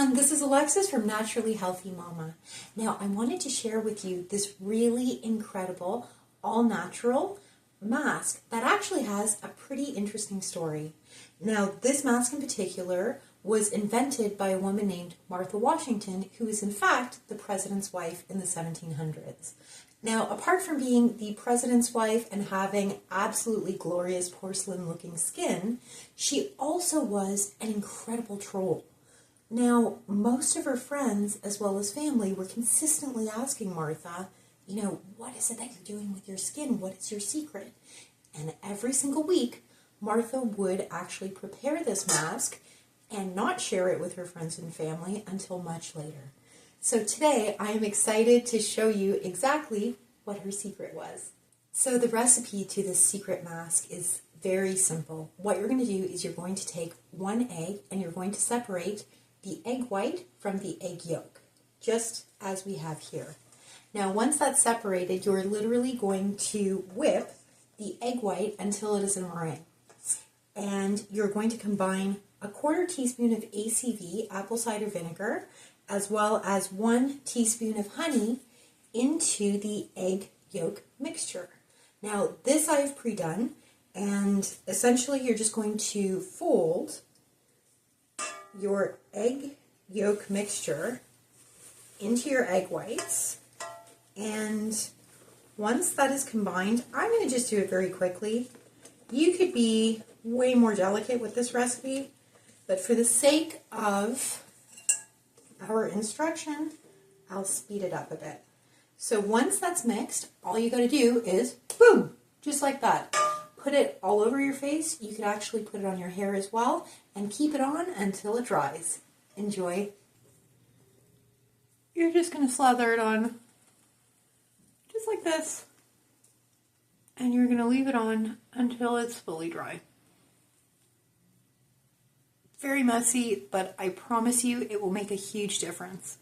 everyone, this is Alexis from Naturally Healthy Mama. Now, I wanted to share with you this really incredible, all-natural mask that actually has a pretty interesting story. Now, this mask in particular was invented by a woman named Martha Washington, who is in fact the president's wife in the 1700s. Now, apart from being the president's wife and having absolutely glorious porcelain-looking skin, she also was an incredible troll. Now, most of her friends, as well as family, were consistently asking Martha, what is it that you're doing with your skin? What is your secret? And every single week, Martha would actually prepare this mask and not share it with her friends and family until much later. So today, I am excited to show you exactly what her secret was. So the recipe to this secret mask is very simple. What you're going to do is you're going to take one egg and you're going to separate the egg white from the egg yolk, just as we have here. Now, once that's separated, you're literally going to whip the egg white until it is a meringue. And you're going to combine a 1/4 teaspoon of ACV, apple cider vinegar, as well as 1 teaspoon of honey into the egg yolk mixture. Now, this I've pre-done, and essentially you're just going to fold your egg yolk mixture into your egg whites, and once that is combined, I'm going to just do it very quickly. You could be way more delicate with this recipe, but for the sake of our instruction, I'll speed it up a bit. So once that's mixed, all you got to do is, boom, just like that. Put it all over your face. You could actually put it on your hair as well, and keep it on until it dries. Enjoy. You're just going to slather it on just like this, and you're going to leave it on until it's fully dry. Very messy, but I promise you it will make a huge difference.